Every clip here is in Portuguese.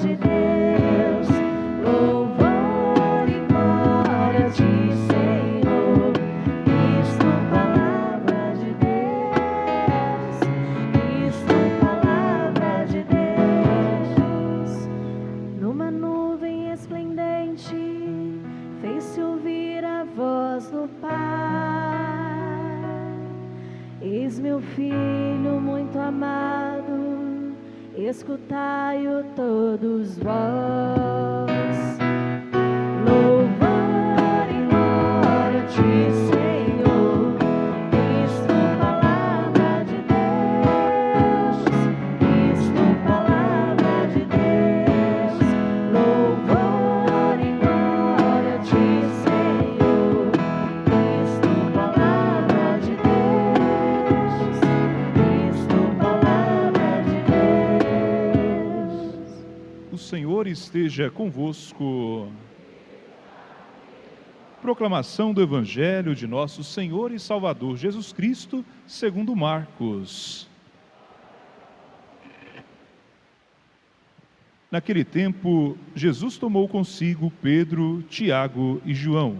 de Deus, louvor e glória a ti, Senhor. Isto palavra de Deus, isto palavra de Deus. Numa nuvem esplendente fez-se ouvir a voz do Pai. Eis meu filho muito amado, escutai-o todos vós. Louvor e glória a ti, Senhor. Isto palavra de Deus, isto palavra de Deus. Louvor e glória a ti, Senhor. Isto palavra de Deus, isto palavra de Deus. O Senhor esteja convosco. Proclamação do Evangelho de nosso Senhor e Salvador Jesus Cristo, segundo Marcos. Naquele tempo, Jesus tomou consigo Pedro, Tiago e João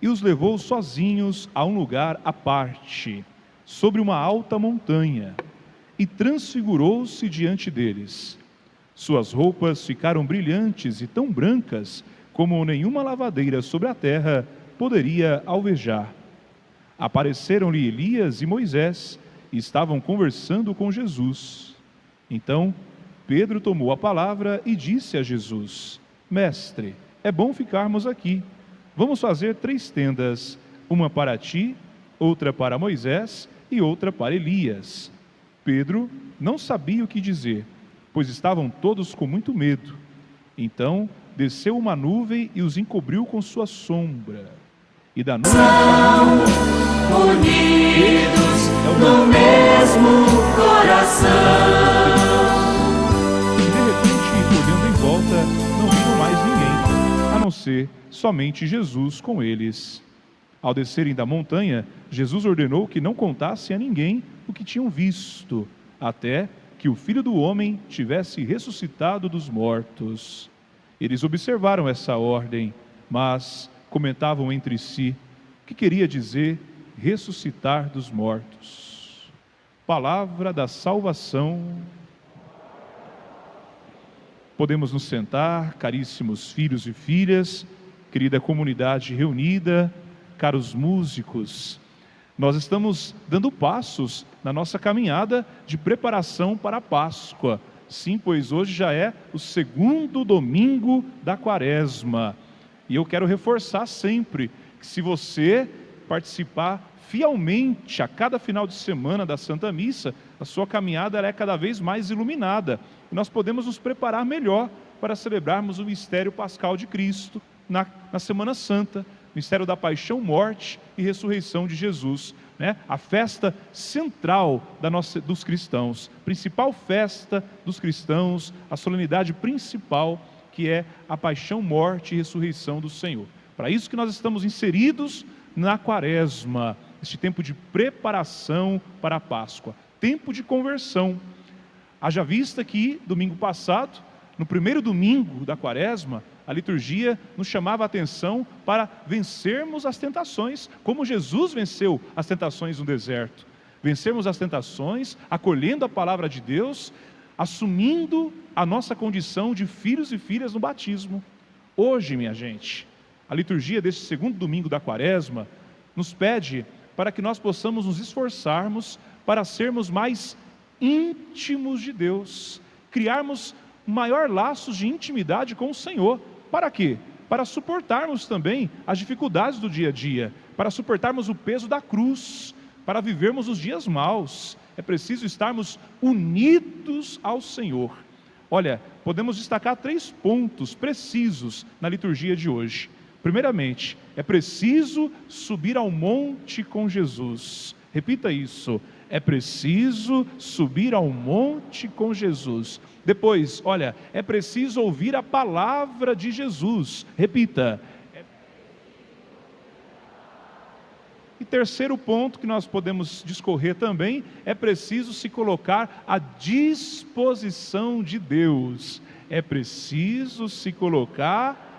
e os levou sozinhos a um lugar à parte, sobre uma alta montanha, e transfigurou-se diante deles. Suas roupas ficaram brilhantes e tão brancas como nenhuma lavadeira sobre a terra poderia alvejar. Apareceram-lhe Elias e Moisés e estavam conversando com Jesus. Então Pedro tomou a palavra e disse a Jesus: Mestre, é bom ficarmos aqui. Vamos fazer 3 tendas, uma para ti, outra para Moisés e outra para Elias. Pedro não sabia o que dizer, pois estavam todos com muito medo. Então desceu uma nuvem e os encobriu com sua sombra. E da nuvem Unidos no mesmo coração. E de repente, olhando em volta, não viram mais ninguém, a não ser somente Jesus com eles. Ao descerem da montanha, Jesus ordenou que não contassem a ninguém o que tinham visto, até que o Filho do Homem tivesse ressuscitado dos mortos. Eles observaram essa ordem, mas comentavam entre si o que queria dizer ressuscitar dos mortos. Palavra da salvação. Podemos nos sentar, caríssimos filhos e filhas, querida comunidade reunida, caros músicos. Nós estamos dando passos na nossa caminhada de preparação para a Páscoa. Sim, pois hoje já é o 2º domingo da Quaresma. E eu quero reforçar sempre que se você participar fielmente a cada final de semana da Santa Missa, a sua caminhada é cada vez mais iluminada. E nós podemos nos preparar melhor para celebrarmos o mistério pascal de Cristo na Semana Santa, mistério da paixão, morte e ressurreição de Jesus, né? A festa central dos cristãos, principal festa dos cristãos, a solenidade principal, que é a paixão, morte e ressurreição do Senhor. Para isso que nós estamos inseridos na Quaresma, este tempo de preparação para a Páscoa, tempo de conversão. Haja vista que domingo passado, no primeiro domingo da Quaresma, a liturgia nos chamava a atenção para vencermos as tentações, como Jesus venceu as tentações no deserto. Vencermos as tentações, acolhendo a palavra de Deus, assumindo a nossa condição de filhos e filhas no batismo. Hoje, minha gente, a liturgia deste 2º domingo da Quaresma nos pede para que nós possamos nos esforçarmos para sermos mais íntimos de Deus, criarmos maior laços de intimidade com o Senhor. Para quê? Para suportarmos também as dificuldades do dia a dia, para suportarmos o peso da cruz, para vivermos os dias maus. É preciso estarmos unidos ao Senhor. Olha, podemos destacar 3 pontos precisos na liturgia de hoje. Primeiramente, é preciso subir ao monte com Jesus. Repita isso. É preciso subir ao monte com Jesus. Depois, olha, é preciso ouvir a palavra de Jesus. Repita. E terceiro ponto que nós podemos discorrer também, é preciso se colocar à disposição de Deus. é preciso se colocar.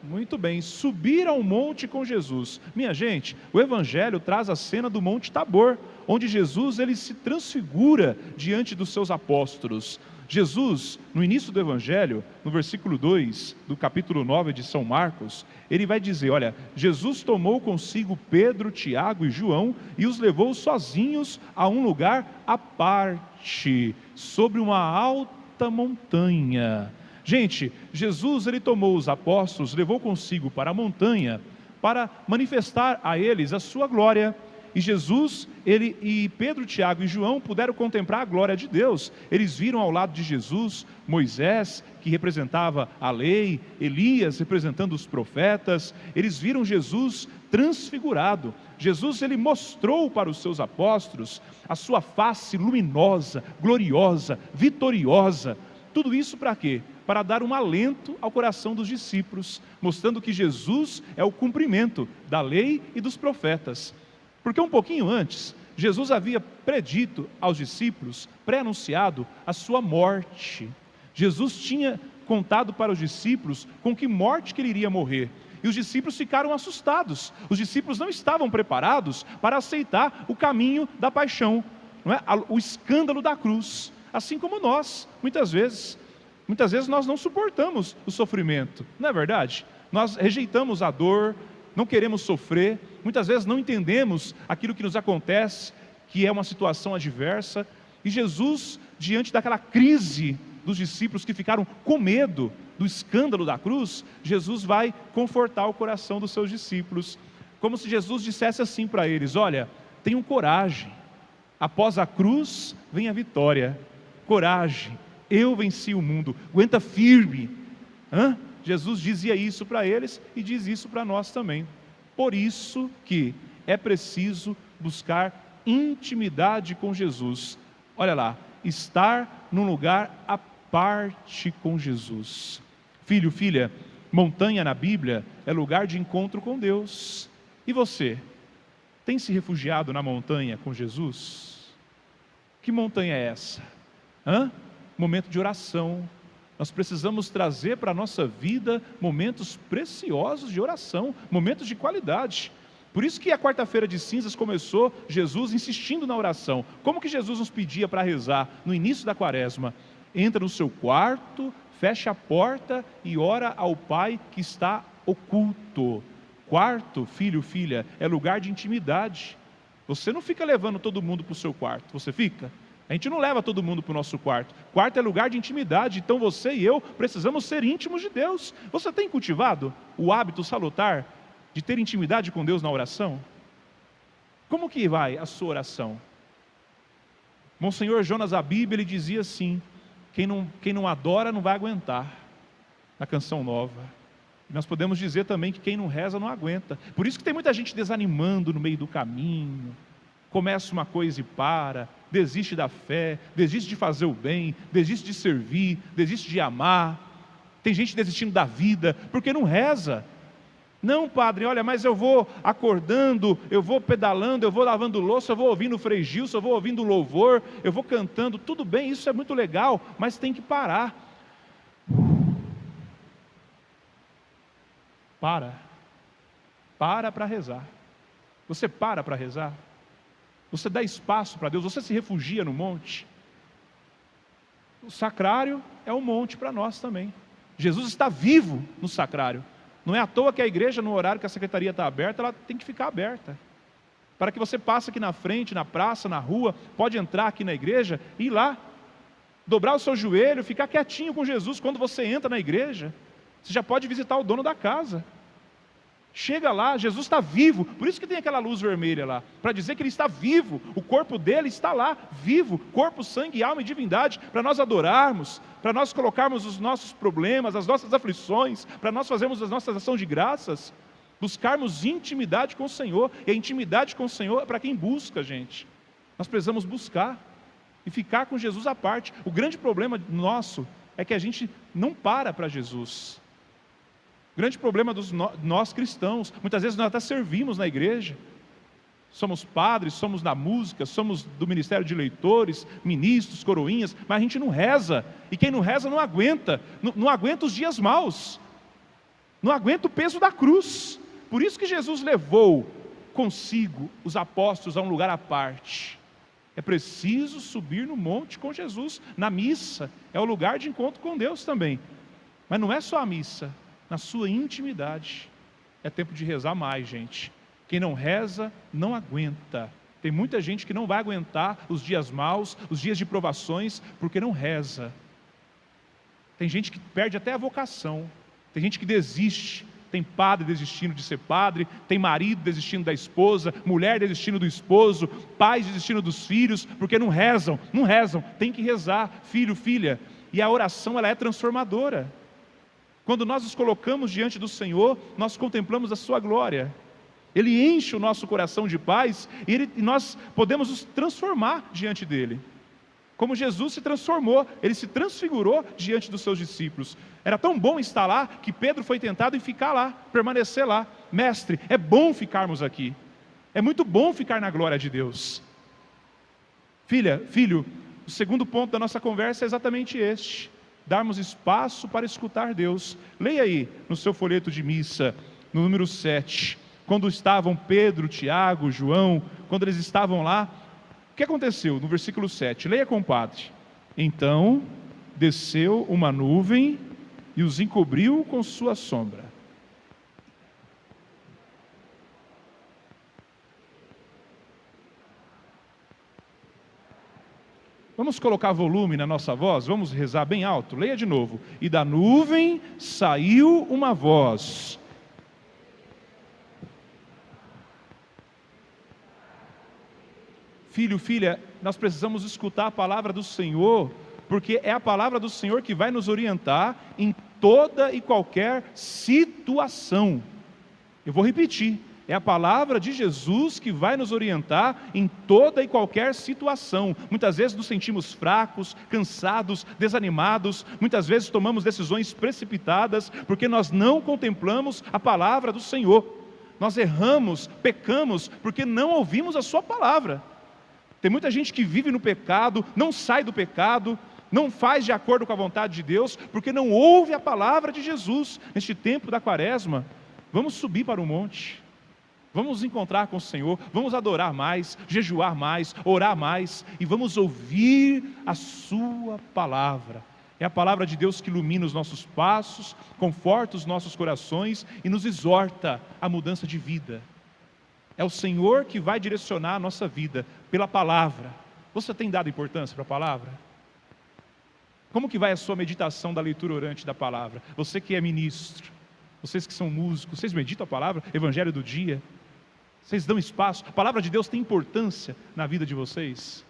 Muito bem, subir ao monte com Jesus. Minha gente, o Evangelho traz a cena do Monte Tabor, onde Jesus ele se transfigura diante dos seus apóstolos. Jesus, no início do Evangelho, no versículo 2 do capítulo 9 de São Marcos, ele vai dizer, olha, Jesus tomou consigo Pedro, Tiago e João e os levou sozinhos a um lugar à parte, sobre uma alta montanha. Gente, Jesus ele tomou os apóstolos, levou consigo para a montanha, para manifestar a eles a sua glória. E Jesus, e Pedro, Tiago e João puderam contemplar a glória de Deus. Eles viram ao lado de Jesus, Moisés, que representava a lei, Elias, representando os profetas. Eles viram Jesus transfigurado. Jesus, ele mostrou para os seus apóstolos a sua face luminosa, gloriosa, vitoriosa. Tudo isso para quê? Para dar um alento ao coração dos discípulos, mostrando que Jesus é o cumprimento da lei e dos profetas. Porque um pouquinho antes, Jesus havia predito aos discípulos, pré-anunciado a sua morte. Jesus tinha contado para os discípulos com que morte que ele iria morrer. E os discípulos ficaram assustados. Os discípulos não estavam preparados para aceitar o caminho da paixão, não é? O escândalo da cruz. Assim como nós, muitas vezes nós não suportamos o sofrimento, não é verdade? Nós rejeitamos a dor, não queremos sofrer, muitas vezes não entendemos aquilo que nos acontece, que é uma situação adversa. E Jesus, diante daquela crise dos discípulos que ficaram com medo do escândalo da cruz, Jesus vai confortar o coração dos seus discípulos, como se Jesus dissesse assim para eles, olha, tenham coragem, após a cruz vem a vitória. Coragem, eu venci o mundo, aguenta firme. Jesus dizia isso para eles e diz isso para nós também. Por isso que é preciso buscar intimidade com Jesus. Olha lá, estar num lugar à parte com Jesus. Filho, filha, montanha na Bíblia é lugar de encontro com Deus. E você, tem se refugiado na montanha com Jesus? Que montanha é essa? Momento de oração. Nós precisamos trazer para a nossa vida momentos preciosos de oração, momentos de qualidade. Por isso que a quarta-feira de cinzas começou Jesus insistindo na oração. Como que Jesus nos pedia para rezar no início da quaresma? Entra no seu quarto, fecha a porta e ora ao Pai que está oculto. Quarto, filho, filha, é lugar de intimidade. Você não fica levando todo mundo para o seu quarto, você fica? A gente não leva todo mundo para o nosso quarto. Quarto é lugar de intimidade, então você e eu precisamos ser íntimos de Deus. Você tem cultivado o hábito salutar de ter intimidade com Deus na oração? Como que vai a sua oração? Monsenhor Jonas Abib, ele dizia assim, quem não adora não vai aguentar, na Canção Nova. Nós podemos dizer também que quem não reza não aguenta. Por isso que tem muita gente desanimando no meio do caminho, começa uma coisa e para, desiste da fé, desiste de fazer o bem, desiste de servir, desiste de amar. Tem gente desistindo da vida, porque não reza. Não, padre, olha, mas eu vou acordando, eu vou pedalando, eu vou lavando louça, eu vou ouvindo o Frei Gilson, eu vou ouvindo louvor, eu vou cantando, tudo bem, isso é muito legal, mas tem que parar. Para rezar. Você para rezar? Você dá espaço para Deus, você se refugia no monte. O sacrário é um monte para nós também. Jesus está vivo no sacrário. Não é à toa que a igreja, no horário que a secretaria está aberta, ela tem que ficar aberta. Para que você passe aqui na frente, na praça, na rua, pode entrar aqui na igreja e ir lá, dobrar o seu joelho, ficar quietinho com Jesus. Quando você entra na igreja, você já pode visitar o dono da casa. Chega lá, Jesus está vivo, por isso que tem aquela luz vermelha lá, para dizer que Ele está vivo, o corpo dele está lá, vivo, corpo, sangue, alma e divindade, para nós adorarmos, para nós colocarmos os nossos problemas, as nossas aflições, para nós fazermos as nossas ações de graças, buscarmos intimidade com o Senhor, e a intimidade com o Senhor é para quem busca, gente. Nós precisamos buscar e ficar com Jesus à parte. O grande problema nosso é que a gente não para Jesus. O grande problema dos nós cristãos, muitas vezes nós até servimos na igreja, Somos padres, somos da música, somos do ministério de leitores, ministros, coroinhas, mas a gente não reza. E quem não reza não aguenta, não aguenta os dias maus, não aguenta o peso da cruz. Por isso que Jesus levou consigo os apóstolos a um lugar à parte. É preciso subir no monte com Jesus. Na missa é o lugar de encontro com Deus também. Mas não é só a missa, na sua intimidade. É tempo de rezar mais, gente. Quem não reza, não aguenta. Tem muita gente que não vai aguentar os dias maus, os dias de provações, porque não reza. Tem gente que perde até a vocação. Tem gente que desiste. Tem padre desistindo de ser padre, tem marido desistindo da esposa, mulher desistindo do esposo, pais desistindo dos filhos, porque não rezam, tem que rezar, filho, filha. E a oração, ela é transformadora. Quando nós nos colocamos diante do Senhor, nós contemplamos a sua glória. Ele enche o nosso coração de paz e nós podemos nos transformar diante dele. Como Jesus se transformou, ele se transfigurou diante dos seus discípulos. Era tão bom estar lá que Pedro foi tentado em ficar lá, permanecer lá. Mestre, é bom ficarmos aqui. É muito bom ficar na glória de Deus. Filha, filho, o segundo ponto da nossa conversa é exatamente este: darmos espaço para escutar Deus. Leia aí no seu folheto de missa, no número 7. Quando estavam Pedro, Tiago, João, quando eles estavam lá, o que aconteceu? No versículo 7, leia, compadre. Então desceu uma nuvem e os encobriu com sua sombra. Vamos colocar volume na nossa voz, vamos rezar bem alto, leia de novo. E da nuvem saiu uma voz. Filho, filha, nós precisamos escutar a palavra do Senhor, porque é a palavra do Senhor que vai nos orientar em toda e qualquer situação. Eu vou repetir, é a palavra de Jesus que vai nos orientar em toda e qualquer situação. Muitas vezes nos sentimos fracos, cansados, desanimados, muitas vezes tomamos decisões precipitadas, porque nós não contemplamos a palavra do Senhor. Nós erramos, pecamos, porque não ouvimos a sua palavra. Tem muita gente que vive no pecado, não sai do pecado, não faz de acordo com a vontade de Deus, porque não ouve a palavra de Jesus. Neste tempo da quaresma, vamos subir para o monte, vamos nos encontrar com o Senhor, vamos adorar mais, jejuar mais, orar mais, e vamos ouvir a sua palavra. É a palavra de Deus que ilumina os nossos passos, conforta os nossos corações e nos exorta à mudança de vida. É o Senhor que vai direcionar a nossa vida pela palavra. Você tem dado importância para a palavra? Como que vai a sua meditação da leitura orante da palavra? Você que é ministro, vocês que são músicos, vocês meditam a palavra, evangelho do dia? Vocês dão espaço? A palavra de Deus tem importância na vida de vocês?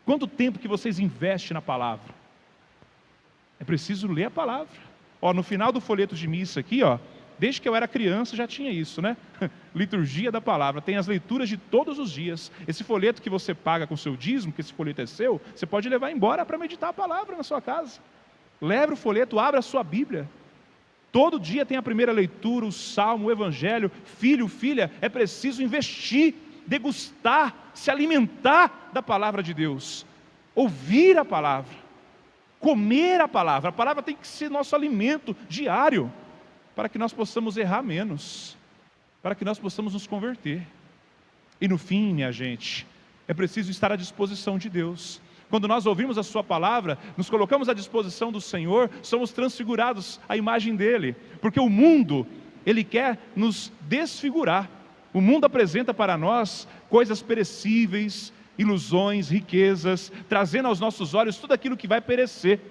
Quanto tempo que vocês investem na palavra? É preciso ler a palavra. No final do folheto de missa aqui, desde que eu era criança já tinha isso, né? Liturgia da palavra, tem as leituras de todos os dias. Esse folheto que você paga com o seu dízimo, que esse folheto é seu, você pode levar embora para meditar a palavra na sua casa. Leve o folheto, abra a sua Bíblia. Todo dia tem a primeira leitura, o salmo, o evangelho. Filho, filha, é preciso investir, degustar, se alimentar da palavra de Deus. Ouvir a palavra, comer a palavra. A palavra tem que ser nosso alimento diário, para que nós possamos errar menos, para que nós possamos nos converter. E no fim, minha gente, é preciso estar à disposição de Deus. Quando nós ouvimos a sua palavra, nos colocamos à disposição do Senhor, somos transfigurados à imagem dEle, porque o mundo, ele quer nos desfigurar. O mundo apresenta para nós coisas perecíveis, ilusões, riquezas, trazendo aos nossos olhos tudo aquilo que vai perecer.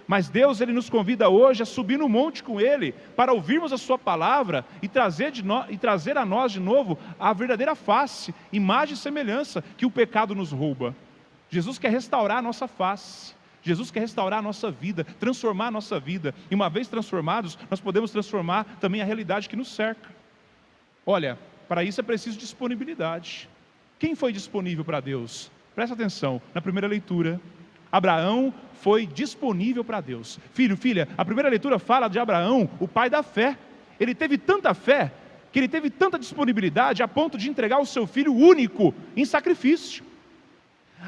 Mas Deus, Ele nos convida hoje a subir no monte com Ele, para ouvirmos a sua palavra e trazer a nós de novo a verdadeira face, imagem e semelhança que o pecado nos rouba. Jesus quer restaurar a nossa face, Jesus quer restaurar a nossa vida, transformar a nossa vida, e uma vez transformados, nós podemos transformar também a realidade que nos cerca. Olha, para isso é preciso disponibilidade. Quem foi disponível para Deus? Presta atenção, na primeira leitura, Abraão foi disponível para Deus. Filho, filha, a primeira leitura fala de Abraão, o pai da fé. Ele teve tanta fé que ele teve tanta disponibilidade a ponto de entregar o seu filho único em sacrifício.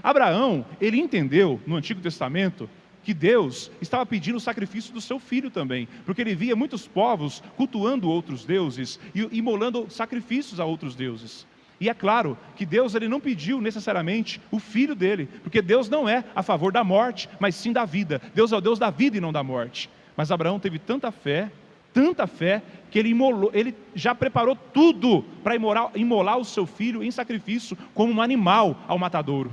Abraão, ele entendeu no Antigo Testamento que Deus estava pedindo o sacrifício do seu filho também, porque ele via muitos povos cultuando outros deuses e imolando sacrifícios a outros deuses. E é claro que Deus ele não pediu necessariamente o filho dele, porque Deus não é a favor da morte, mas sim da vida. Deus é o Deus da vida e não da morte. Mas Abraão teve tanta fé, que ele já preparou tudo para imolar o seu filho em sacrifício como um animal ao matadouro.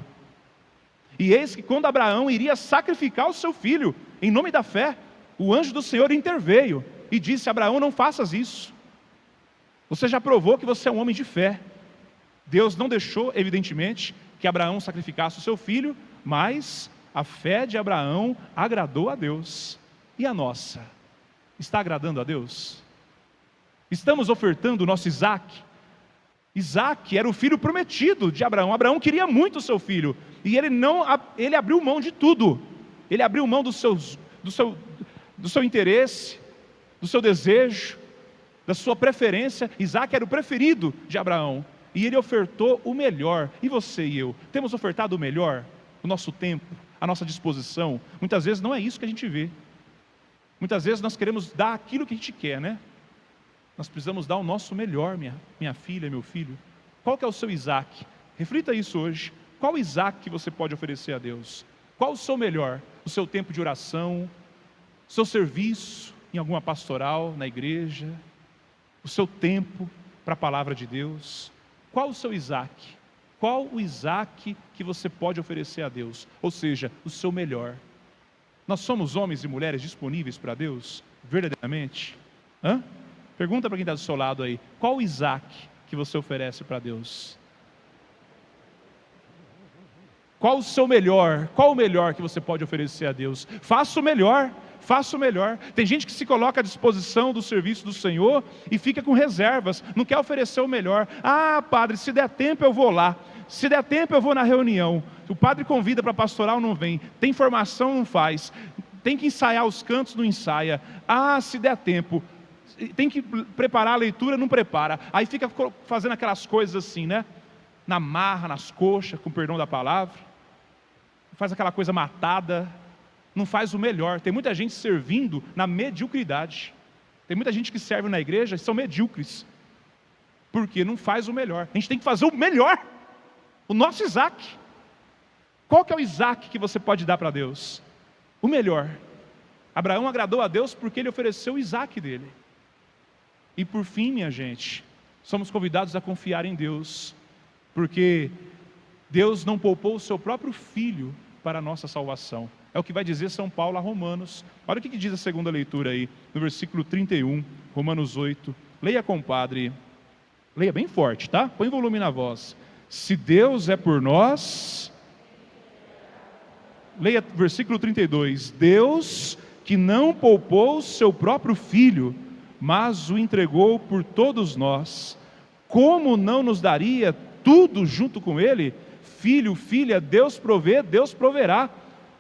E eis que quando Abraão iria sacrificar o seu filho, em nome da fé, o anjo do Senhor interveio e disse: Abraão, não faças isso. Você já provou que você é um homem de fé. Deus não deixou, evidentemente, que Abraão sacrificasse o seu filho, mas a fé de Abraão agradou a Deus. E a nossa? Está agradando a Deus? Estamos ofertando o nosso Isaac? Isaac era o filho prometido de Abraão. Abraão queria muito o seu filho, e ele abriu mão de tudo. Ele abriu mão do seu interesse, do seu desejo, da sua preferência. Isaac era o preferido de Abraão, e ele ofertou o melhor. E você e eu, temos ofertado o melhor? O nosso tempo, a nossa disposição? Muitas vezes não é isso que a gente vê. Muitas vezes nós queremos dar aquilo que a gente quer, né? Nós precisamos dar o nosso melhor, minha filha, meu filho. Qual que é o seu Isaac? Reflita isso hoje. Qual Isaac que você pode oferecer a Deus? Qual o seu melhor? O seu tempo de oração, o seu serviço em alguma pastoral, na igreja, o seu tempo para a palavra de Deus. Qual o seu Isaac? Qual o Isaac que você pode oferecer a Deus? Ou seja, o seu melhor. Nós somos homens e mulheres disponíveis para Deus? Verdadeiramente? Pergunta para quem está do seu lado aí. Qual o Isaac que você oferece para Deus? Qual o seu melhor? Qual o melhor que você pode oferecer a Deus? Faça o melhor. Faça o melhor. Tem gente que se coloca à disposição do serviço do Senhor e fica com reservas, não quer oferecer o melhor. Ah, padre, se der tempo eu vou lá, se der tempo eu vou na reunião. O padre convida para pastoral, não vem. Tem formação, não faz. Tem que ensaiar os cantos, não ensaia. Ah, se der tempo. Tem que preparar a leitura, não prepara. Aí fica fazendo aquelas coisas assim, né? Na marra, nas coxas, com perdão da palavra. Faz aquela coisa matada. Não faz o melhor. Tem muita gente servindo na mediocridade. Tem muita gente que serve na igreja e são medíocres. Porque não faz o melhor. A gente tem que fazer o melhor. O nosso Isaac. Qual que é o Isaac que você pode dar para Deus? O melhor. Abraão agradou a Deus porque ele ofereceu o Isaac dele. E por fim, minha gente, somos convidados a confiar em Deus. Porque Deus não poupou o seu próprio Filho para a nossa salvação. É o que vai dizer São Paulo a Romanos. Olha o que diz a segunda leitura aí, no versículo 31, Romanos 8. Leia, compadre. Leia bem forte, tá? Põe volume na voz. Se Deus é por nós... Leia versículo 32. Deus que não poupou seu próprio Filho, mas o entregou por todos nós, como não nos daria tudo junto com Ele? Filho, filha, Deus provê, Deus proverá.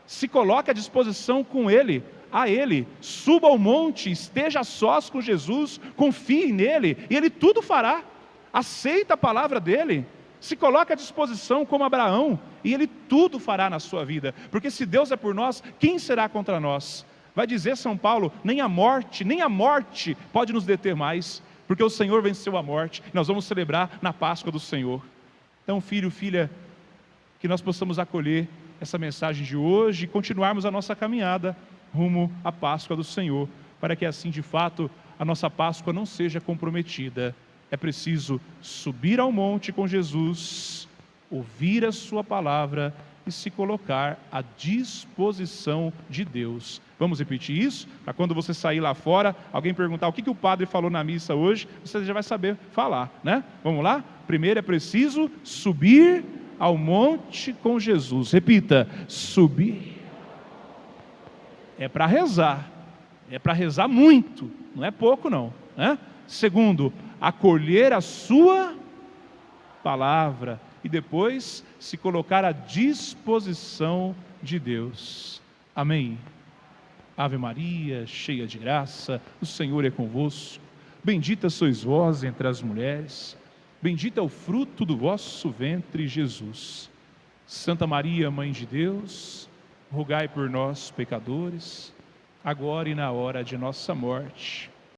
Se coloque à disposição com Ele, a Ele, suba ao monte, esteja a sós com Jesus, confie nele, e Ele tudo fará. Aceita a palavra dEle, se coloque à disposição como Abraão, e Ele tudo fará na sua vida, porque se Deus é por nós, quem será contra nós? Vai dizer São Paulo, nem a morte pode nos deter mais, porque o Senhor venceu a morte, e nós vamos celebrar na Páscoa do Senhor. Então, filho, filha, que nós possamos acolher essa mensagem de hoje e continuarmos a nossa caminhada rumo à Páscoa do Senhor, para que assim, de fato, a nossa Páscoa não seja comprometida. É preciso subir ao monte com Jesus, ouvir a sua palavra e se colocar à disposição de Deus. Vamos repetir isso? Para quando você sair lá fora, alguém perguntar o que o padre falou na missa hoje, você já vai saber falar, né? Vamos lá? Primeiro é preciso subir ao monte com Jesus. Repita, subir. É para rezar muito, não é pouco não, né? Segundo, acolher a sua palavra e depois se colocar à disposição de Deus. Amém. Ave Maria, cheia de graça, o Senhor é convosco. Bendita sois vós entre as mulheres, bendito é o fruto do vosso ventre, Jesus. Santa Maria, Mãe de Deus, rogai por nós, pecadores, agora e na hora de nossa morte.